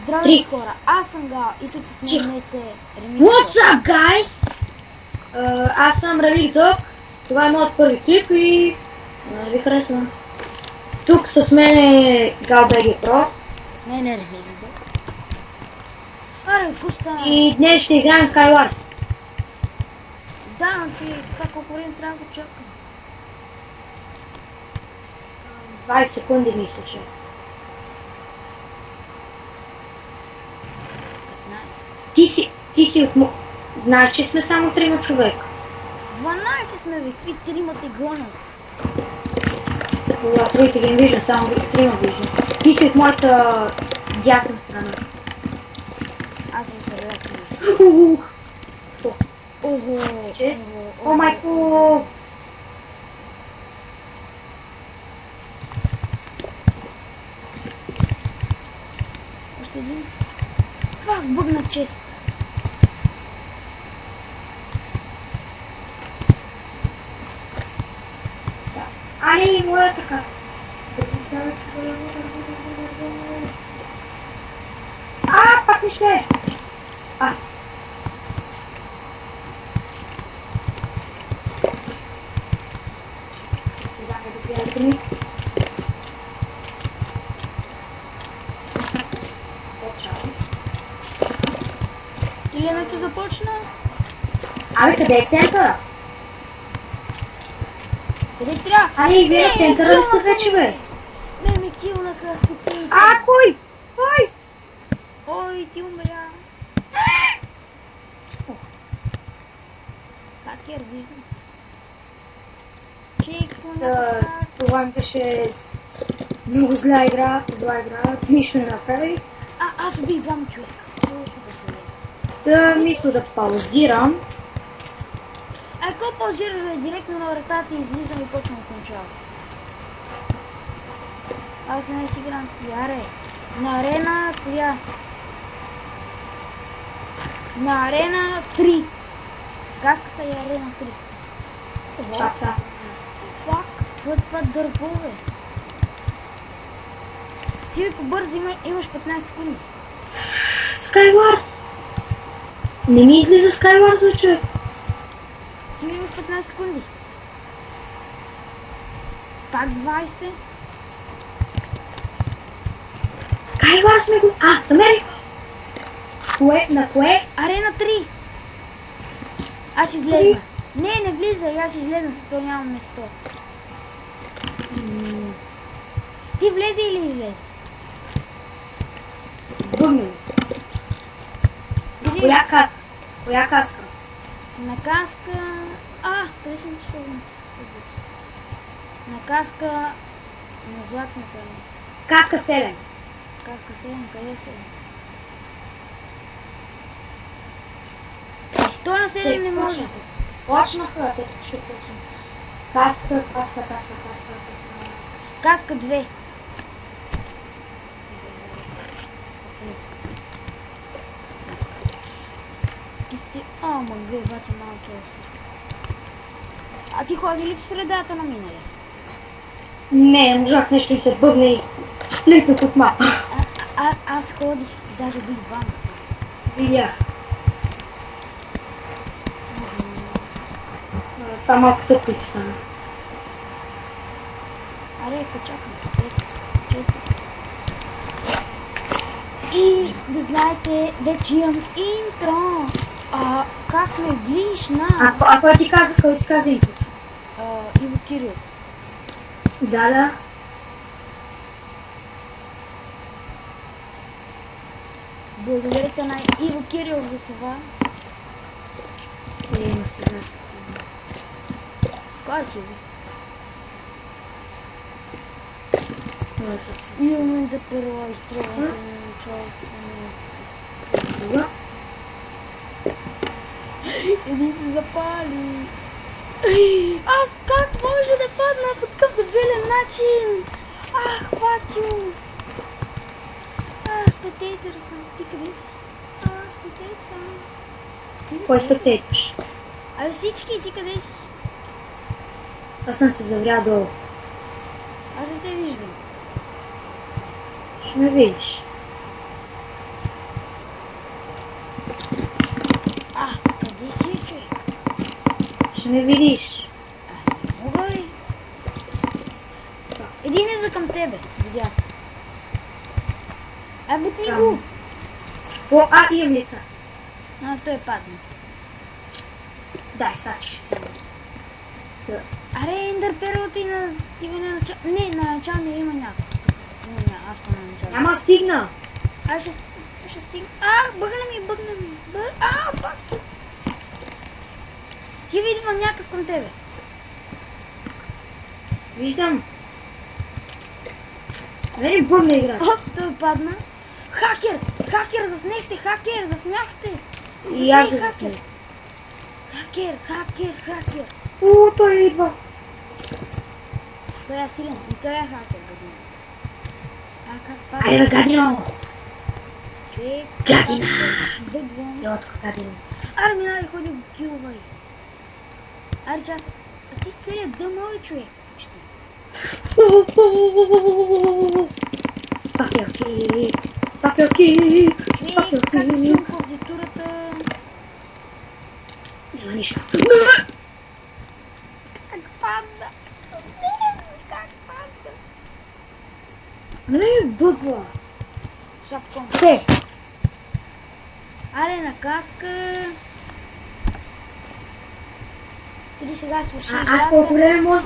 Здравейте хора, аз съм Гал и тук с мен днес е Ремикс. What's up, guys? Аз съм Ремикс Дог. Това е моят първи клип и ви харесва. Тук с мен е Гал BG Pro. С мен е Ремикс Дог. Аре, пуста. И днес ще играем Skywars. Да, но ти това колко време трябва да го чакам? 20 секунди мисля, че. 15. Ти си от... Знаеш, че сме само 3 човека. 12 сме ви, какви трима те гонят. Това другите ги не виждам, само 3 виждам. Ти си от моята дясна страна. Аз съм сърдечен. Ого! Чест? О, майко! Още един. Това бъгна чест. Али, моя така. Пак не ще. Сега ме добият ми. Иленето започна. Абе, къде е центъра? Къде трябва? Али, вие центъра ли сте вече, бе? Не ми килнаха с петите. Кой? Кой? Ой, ти умря. Хакер, виждам. Това ми беше много зла игра, нищо не направих. Аз убих двама човека. Да, мисля да паузирам. Ако паузираш директно на вратата и излизам и почвам от начало. Аз не си играм с тияре. На арена коя? На арена 3. Каската е арена 3. Чак са. Фак, това дърво, бе. Си побързи, имаш 15 секунди. Skywars! Не ми излиза Skywars, бе, човек. Си имаш 15 секунди. Пак 20. Skywars ме го... намерих! Кое? На кое? Арена 3. Аз излезна. Не влизай, аз излезнах, то няма место. Ти влезе или излезе? Бъгнем. Коя каска? Коя каска? На каска... къде съм чесъл? На каска... На златната. Каска 7. Каска 7, къде е 7? То на 7 не може. Почнаха, те ще почнат. Каска. Каска 2. Мъгли, бати малки още. А ти ходи ли в средата на минали? Не можах, нещо и се бъгна и литнах от мапа. Аз ходих, даже бих двама. Видях. Това малко тъпо и писано. Аре, почакам. 5, 4. И да знаете, вече имам интро. Как ме глиш на... Кой ти каза интро? Иво Кирил. Да. Благодарите на Иво Кирил за това. Има сега. Кой си ви? Имаме да първа изстрелвам се на началото. Друга? Един се запали. Аз как може да падна по такъв дебилен начин? Факю! Спектейтър съм. Ти къде си? Спектейтър. Кой спектейтърш? Всички, ти къде си? Аз съм се заврял долу. Аз не те виждам. Ще ме видиш. Къде си, човек? Ще ме видиш. Мога ли? Един идва към тебе, видях. Бутни Там. го! Имам лица. Той падна. Дай, сега ще се Аре, Ендър перлата и на... Не, на началния има някакъв. Аз по на началния. Няма стигна. Аз ще стигна. Бъгна ми. Фак. Ти идвам някакъв към тебе. Виждам. Нали бъгна игра. Той падна. Хакер, заснехте. И аз го заснех. Хакер. Той идва. Той е силен. И той е хакер, гадина. Как падна? Айде, гадино. Човек. Гадина. Бъгвам. Йотко, гадино. Аре, минай, ходи го килвай. Аре, час. А ти си целият дъмови човек. Почти. Пакелки. Човек, как ти чум клавиатурата? Няма нищо. Как падна? Как падна? Нали бъгва? Шапком. Се. Аре, на каска. Или сега свърши Аз колко време мога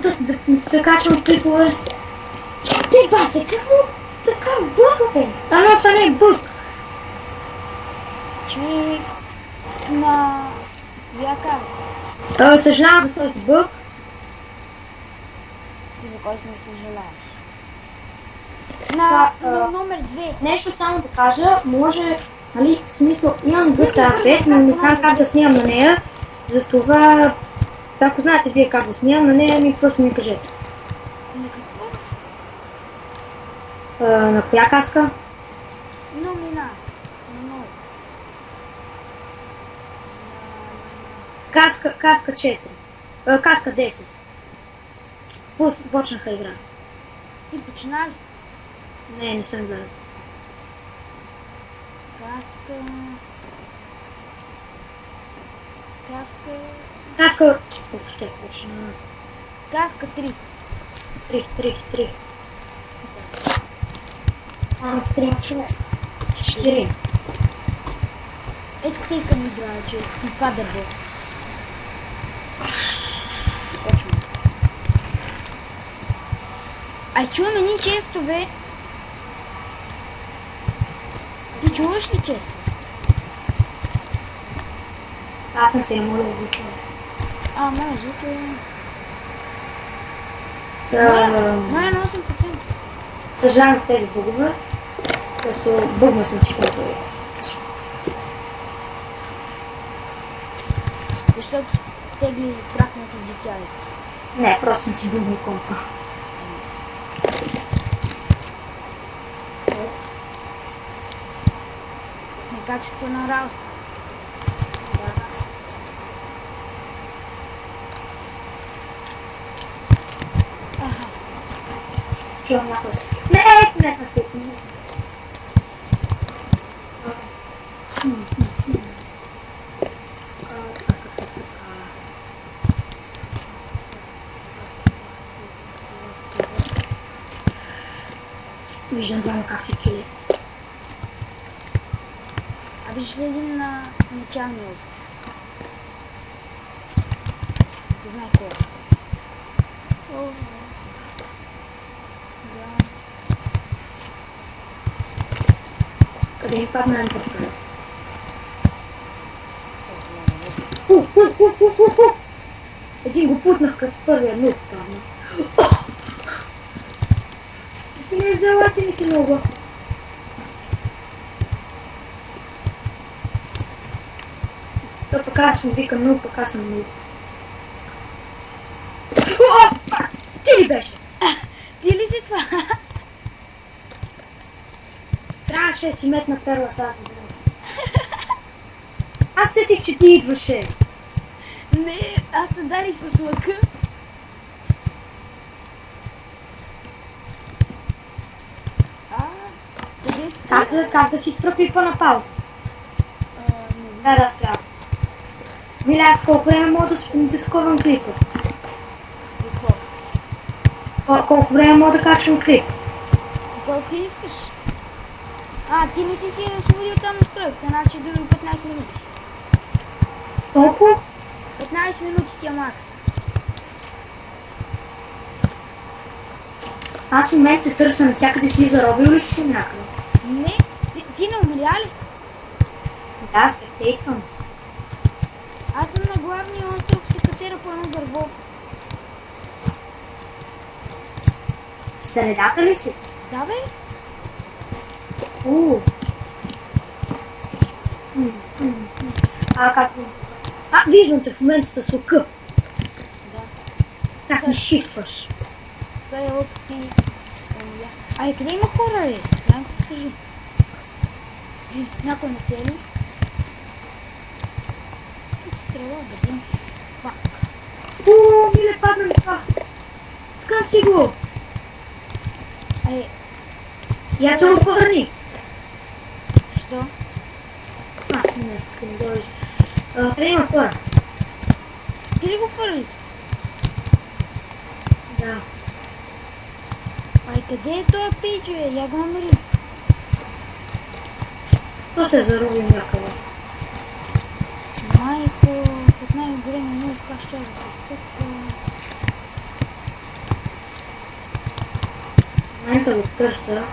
да качвам клипове? Ти баце, какво така бъг, бе? Но това не е бъг. Човек на вия карта. Съжалявам за този бъг. Ти за кой си не съжаляваш? На номер 2. Нещо само да кажа, може, нали, в смисъл, имам GTA 5, но не знам как да снимам на нея, затова, ако знаете вие как да снимам на нея, просто ми кажете. На какво? На коя каска? Номина. На много. Каска 4. Каска 10. Почнаха игра. Ти почина ли? Не съм влязла. Каска... Уф, те почна. Каска 3. 3. Аз 3 човек. 4. Ето къде искам да играя, че това дърво. Точно. Ай, чувам едни честове. Ти чуваш ли често? Аз съм се я моля да звуча. Моя звук е... Моя е на 8%. Съжалявам за тези бъгове. Просто бъгна съм си приятел. Защото тегли кракнати детялите. Не, просто съм си бъгна компа. Некачествена работа. Чувам някой си. Не, си. Виждам двама как се килят. Виж ли един на началния остров? Не знае кой е. Къде ми падна ентърпред? Един го путнах като първия нук падна. Си не залати ми ти много. То пък аз му викам нук, пък аз съм нук. Ти ли беше? Ти ли си това? Трябваше да си метна перлата аз за да. Аз сетих, че ти идваше. Не, аз те дарих с лъка. Как да си спра клипа на пауза? Не знам. Да, спря. Миле, аз колко време мога да таковам клипа? Какво? Колко време мога да качвам клип? Колко искаш? Ти не си освободил там настройката, значи други 15 минути. Колко? 15 минути ти е макс. Аз в момента търся навсякъде, ти заробил ли си някъде? Не, ти не умря ли? Да, спектейтвам. Аз съм на главния остров, се катера по едно дърво. В средата ли си? Да бе? Как? Виждам те в момента с лука. Да. Как ми шифваш? Стоя от ти. Къде има хора, бе? Дай ми покажи. Някой на цели. Тук стрела, бъдим. Фак. Миле, падна ми това. Скън си го. Я се отвърни. Що? Не дойдеш. Къде има хора? Ти ли го фърлите? Да. Къде е този пич, бе? Я го намери. То се зароби някъде. Майко, от най-големи много как ще да се стъкса. В момента го търся.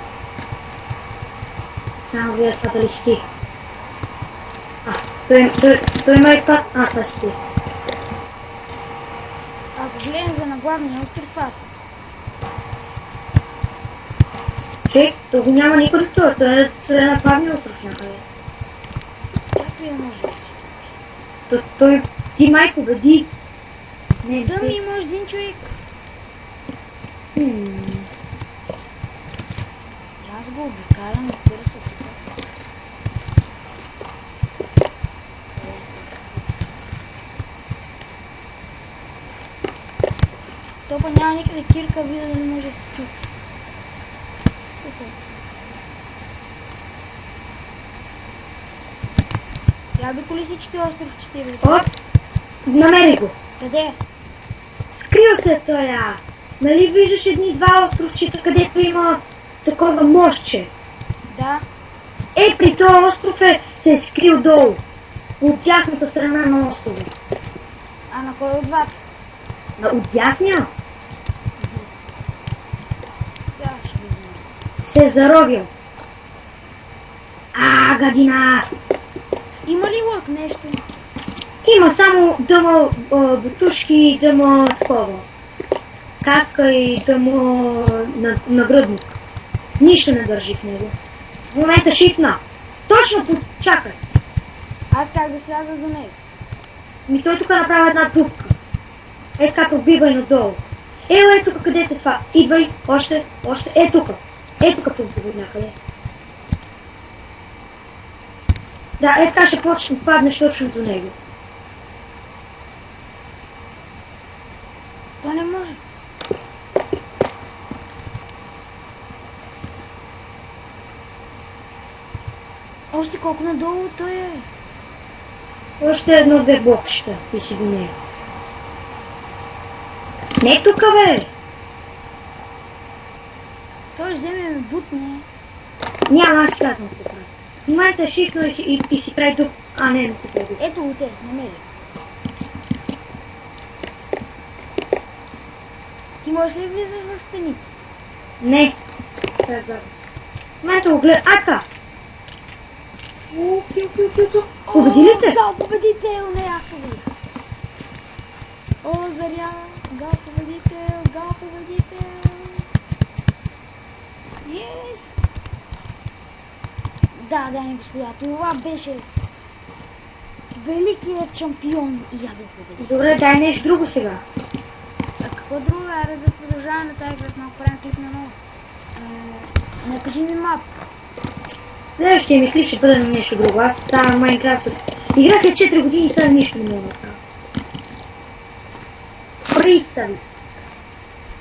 Само видя това дали сти. Той има и път. Това сти. Ако гледам за на главния остров, аз съм. Човек, то го няма никъде това. Той е на главния остров някъде. Как ли може да се чупи? Ти май победи. Съм имаш един човек. Аз го обикалям и търся тук. Топа няма никъде кирка, вида дали може да се чупи. Я обиколи всички островчета и бе. Намери го. Къде? Скрил се той. Нали виждаш едни-два островчета, където има такова мостче? Да. При този остров се е скрил долу. От дясната страна на острова. На кой от двата? От дясния? Сега ще видим. Се е заровил. Гадина! Има ли лък нещо? Има само дъма бутушки, дъма такова. Каска и дъма нагръдник. Нищо не държи в него. В момента шифна. Точно чакай. Аз как да сляза за него? Той тук направи една дупка. Така пробивай надолу. Тук където е това. Идвай, още. Тук. Тук пробивай някъде. Да, така ще паднеш точно до него. То не може. Още колко надолу той е. Още едно-две блокчета и си до него. Не тук, бе! Той ще вземе ме бутне. Няма, аз казвам какво прави. В момента е шифно и си прави дух. Не си прави дух. Ето го те, намери. Ти можеш ли влизаш в стените? Не. В момента го гледа. Така! Победи ли те? Да, победител! Не, аз победих. Заря! Гал победител! Yes! Да, дами и господа, това беше великият шампион и аз го победих. Добре, дай нещо друго сега. Какво друго? Айде да продължаваме на тази игра, малко правим клип на ново. Накажи ми мап. Следващия ми клип ще бъде на нещо друго. Аз ставам Майнкрафт. Играх 4 години и сега нищо не мога да правя. Представи си.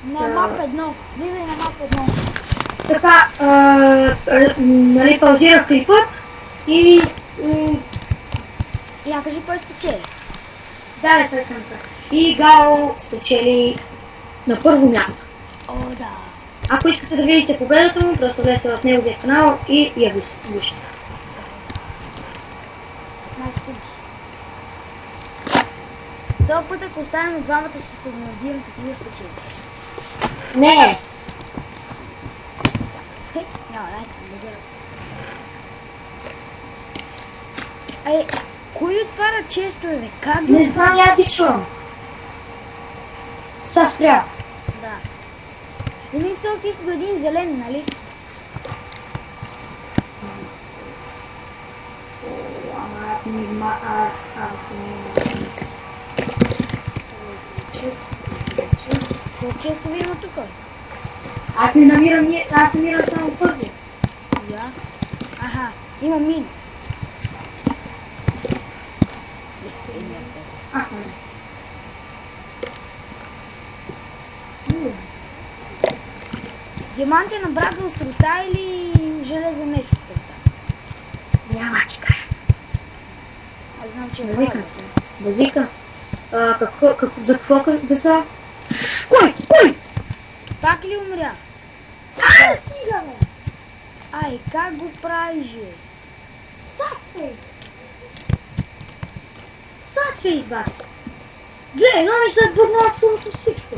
На мап 1. Влизай на мап 1. Така, нали, паузирах клипът и... Я кажи кой спечели. Да, това искам да кажа. И Гао спечели на първо място. О, да. Ако искате да видите победата му, просто влезте в неговия канал и я вижте. Секунди. Този път, ако останем двамата, ще се набирате ти да спечелиш. Не! Няма, дайте да бъда. Ай, кой отваря често, бе? Как ги Не знам, аз ги чувам. Са спря. Да. Винаги се ти си до един зелен, нали? Колко често ви има тук? Аз не намирам, аз намирам само първи. Я? Аха, има мин. Аха. Диамант е набрал острота или железен меч острота? Няма ти кажа. Аз знам, че е Базикам се. Базикам се. За какво да са? Кой? Пак ли умря? Стигаме! Ай, как го правиш, бе? Садфейс, бац! Гледай, но ми се бъдна абсолютно всичко.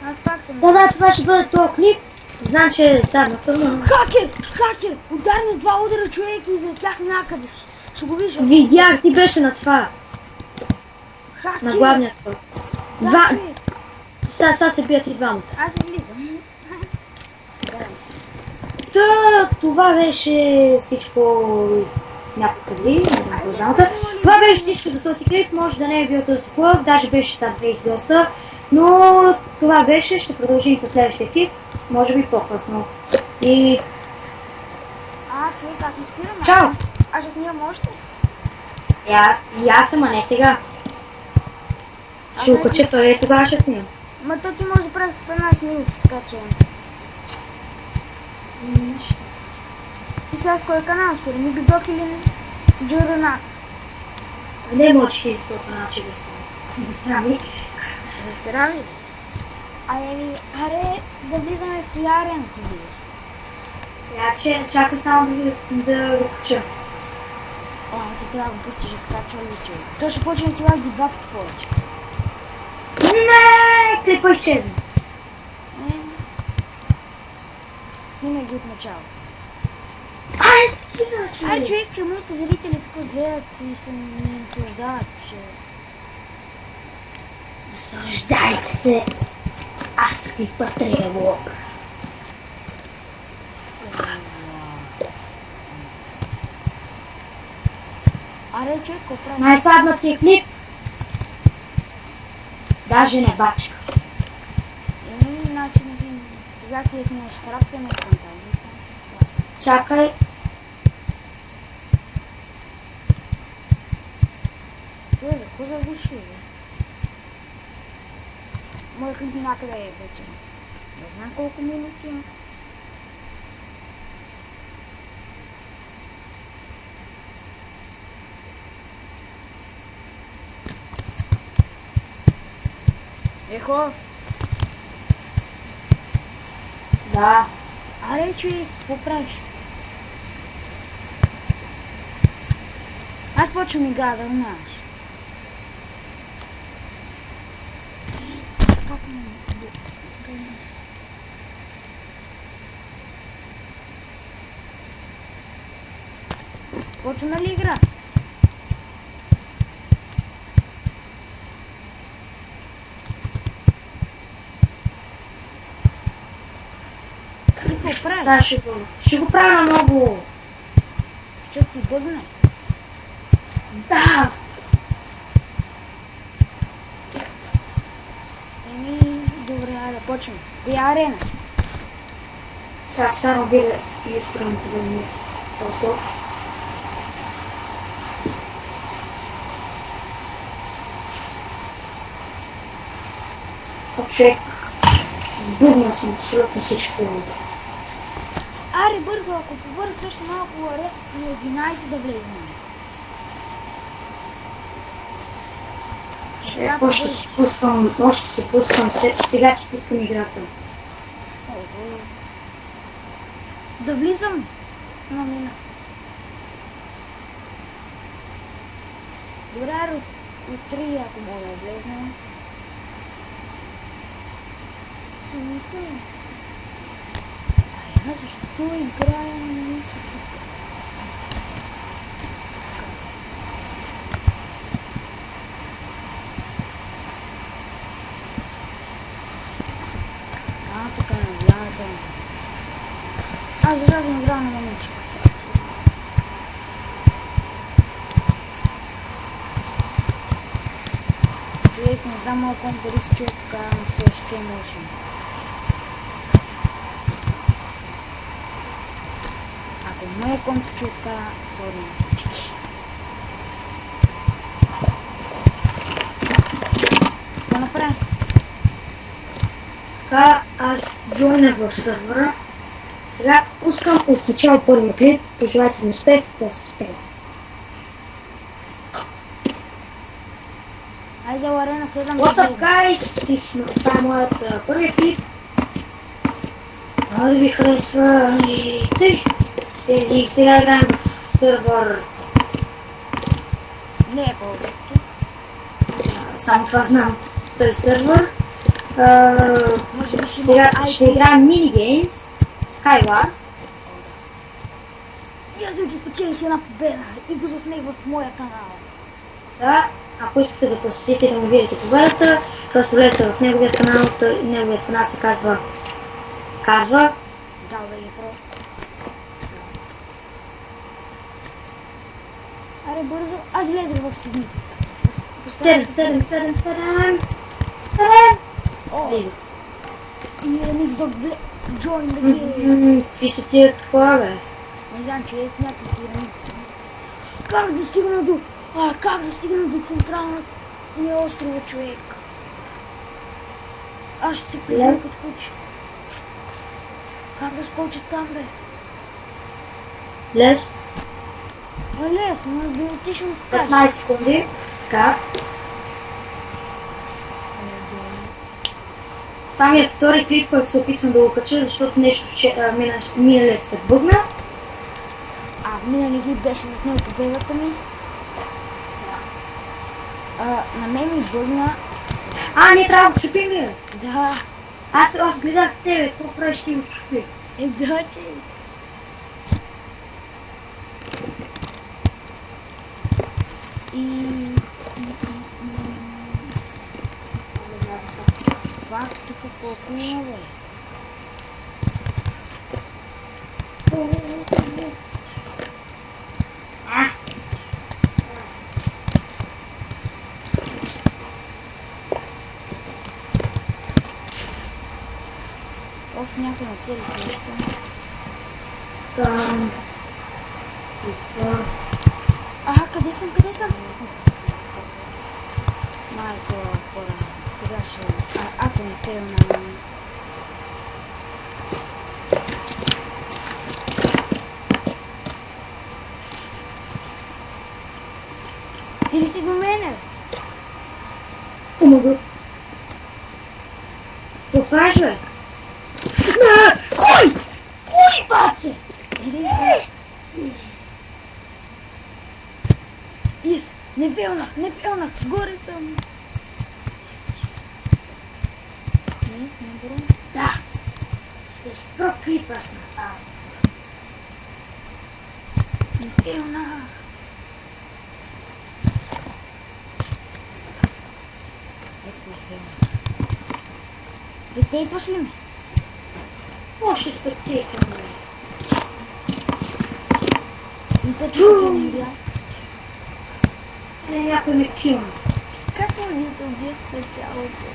Аз пак съм... Да, това ще бъде този клип. Знам, че е сега на първо. Хакер! Ударни с два удара човек и излетях някъде си. Ще го виждам. Видях, ти беше на това. Хакер! На главния това. Да, човек. Сега се бият и двамата. Аз излизам. Това беше всичко някакви. Това беше всичко за този клип. Може да не е бил този клип, даже беше сега 20 доста. Но това беше, ще продължим със следващия клип. Може би по-късно. И... човек, аз не спирам. Чао! Аз ще снимам още. И аз съм, а не сега. Ще го кача той и тогава ще снимам. Ма то ти може да прави в 15 минути, така че... И сега с кой канал ще Remix Doc или Джурунас? Не можеш да изслуха начин да срами. Застрали? Аре, да влизаме в ярен ти видиш. Чакай само да го кача. Ти трябва да го пустиш да скача лича. То ще почне ти лаги два пъти повече. Не, клипа изчезна. Снимай ги от начало. Стига, Аре, човек, че моите зрители тук гледат и се не наслаждават, че... Наслаждайте се. Аз клипа трябва. Аре, човек, какво прави? Най-саднатия клип. Даже не бачка. Значи не си... Зак ти снимаш храп, се не искам тази. Чакай. Той за какво заглуши, бе? Моя клип някъде е вече. Не знам колко минути има. Ехо! Да. Аре, човек, какво правиш? Аз почвам игра да знаеш. Как ме... Почна ли игра? Какво правиш? Сега ще го правя много. Ще ти бъгне. Да. Добре, айде, почвам. Коя арена? Сега само биля и изпрямте да ми е толкова. човек. Сбъгна съм абсолютно всичко. Аре, бързо, ако побързо също малко горе, на 11 да влезем. Още си пускам, сега си пускам играта. Да влизам? Мина. Добре, от 3, ако мога да влезнем. Защо играя на мичето? Тук не вляза. Аз зажадам игра на момиче. Човек, не знам малко дали се чуе така, но той се чуе мощно. Ако моя ком се чуе така, сори на всички. Какво направи? Така, аз джойнах в сървъра. Сега пускам от начало първи клип. Пожелайте ми успех да се спея. Айде, Арена 7 What's up, guys? Това е моят първи клип. Да ви харесва и тъй. Сега играем в сървър. Не е български. Само това знам. С този сървър. Може би ще Сега има ще играем мини-геймс. Skywars. И аз вече спечелих една победа и го заснех в моя канал. Да, ако искате да посетите и да му видите победата, просто влезете в неговият канал. Неговият канал се казва Галвей Про. Аре, бързо. Аз влезох в седмицата. 7. О, и Ремикс Дог Join the Game. Какви са тия такова, бе? Не знам, че е някакви ремикси. Как да стигна до централната острова, човек? Аз ще се прибера като куче. Как да скоча там, бе? Лез? Лесно, но биотично покажа. 15 секунди. Така. Това ми е втори клип, който се опитвам да го кача, защото нещо миналият се бъгна. Минали клип беше заснел победата ми. На мен ми бъгна. Ние трябва да щупим, бе. Да. Аз гледах тебе, какво правиш ти го щупи? Да, че. Факт, тук колко има, бе? Някой на цели си нещо. Там. Къде съм? Майко, хора, сега ще... Ако не фейлна... Ти ли си до мене? Помогу. Какво правиш, бе? Кой, баце? Ис, не фейлнах, горе съм. Не бро. Да. Ще спра клипът на тази. Не фейлнах. Не фейлнах. Спектейтваш ли ме? Още спектейтвам, бе. Не те чука не бя. Някой ме килна. Как ме ви да убият в началото?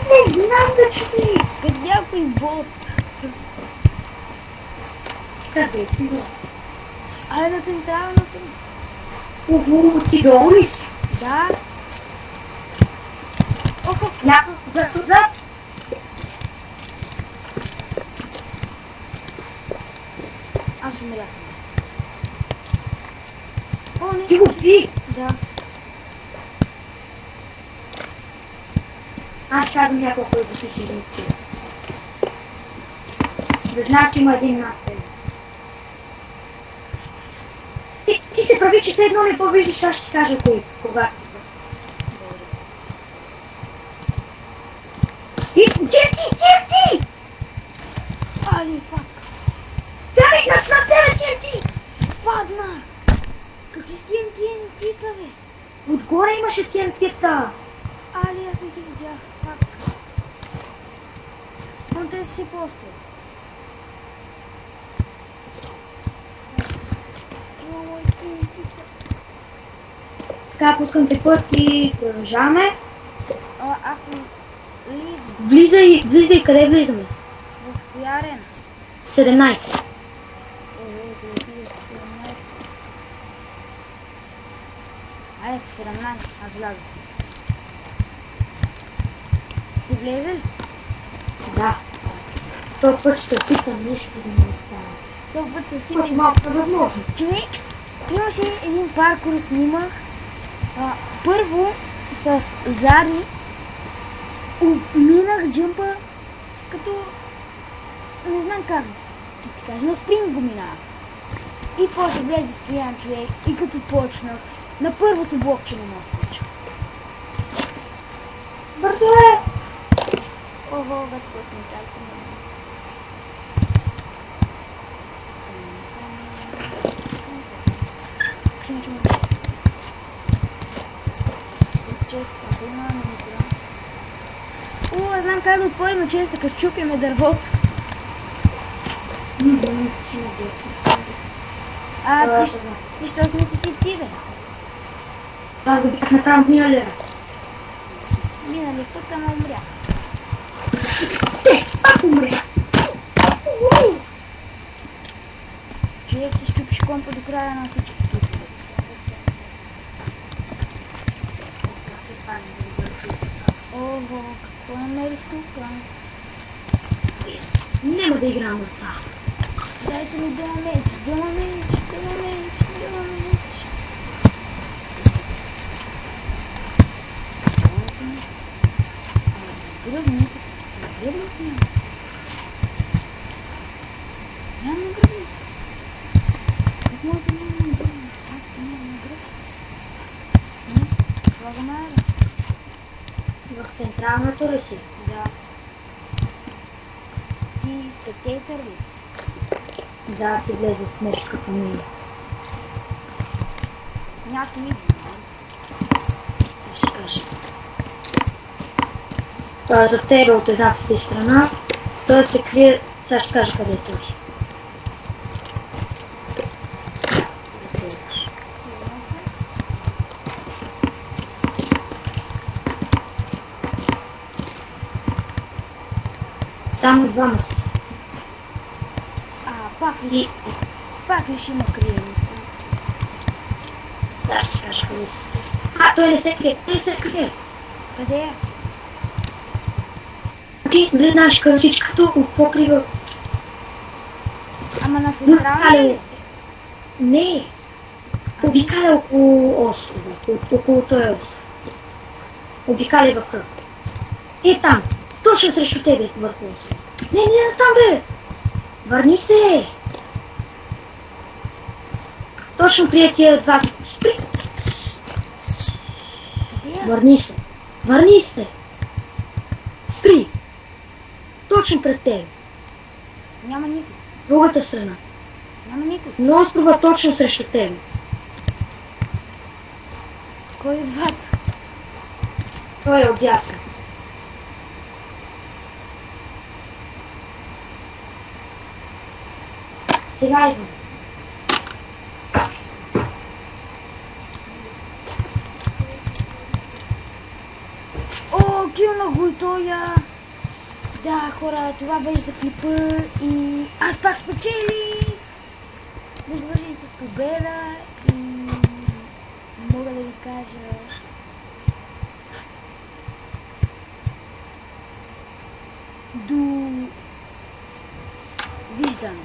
Не знам да чуви. Като някой бот. Къде си, бе? На централното. Ти долу ли си? Да. Някой отзад. умряхме. О, не. Ти го би! Да. Аз казвам няколко да си измучи. Да знаеш, че има един над теб. Ти се прави, че все едно не по-виждаш, аз ще ти кажа кога. TNT! Али, фак. Дали, над тебе TNT! Падна! Какви си TNT-та, бе? Отгоре имаше TNT-та. Али, аз не ги видях. Фак. Но те си просто. Има мои TNT-та. Така, пускам те път и продължаваме. Аз съм лид Влизай, къде влизаме? в коя арена? 17. 17. Айде, в 17. Аз влязох. Ти влезе ли? Да. Този път ще се опитам нещо да не стане. Този път се Път опитам. малко невъзможно. Човек, имаше един паркур снимах. Първо с Зари минах джъмпа като не знам как ти кажа, на спринг го минах. И после влезе Стоян човек и като почнах на първото блокче не мога да скоча. Бързо е! Ого, бе, какво си ми казвате? Чест, ако има монитора. Аз знам как да отворим честа, като чупиме дървото. Моментът си надеяться. Ти що си не си ти, бе? Аз го бях направо миналия. Минали път, ама умрях. Пак умрях. Човек си щупиш компа до края на всички тук. Ого, какво намерих тук? Няма да играм на това. Дайте ми дема меч. Гръбник. Гръбник няма. Няма гръбник. Как може да няма гръбник? Как да няма гръбник? Това го найде. В централното ли си? Да. Ти спектейтър ли си? Да, ти влезе с нещо като ми. Някой идва. Аз ще кажа. За тебе от едната ти страна. Той се крие. Сега ще кажа къде е точно. Само двама сте. Пак ли ще има криеница? Да, ще кажа къде си. Той не се крие. Къде е? Ти гледаш къщичката от покрива. Ама на централна ли? Не. Обикаля около острова. Около този остров. Обикаля в кръг. И там. Точно срещу тебе върху острова. Не там бе. Върни се. Точно при тия два. Спри. Къде е? Върни се. Спри. Точно пред тебе. Няма никой. Другата страна. Няма никой. Но острова точно срещу тебе. Кой от двата? Той е отдясно. Сега идвам. О, килна го и тоя! Да, хора, това беше за клипа и аз пак спечелих! Да завършим с победа и мога да ви кажа... До виждане!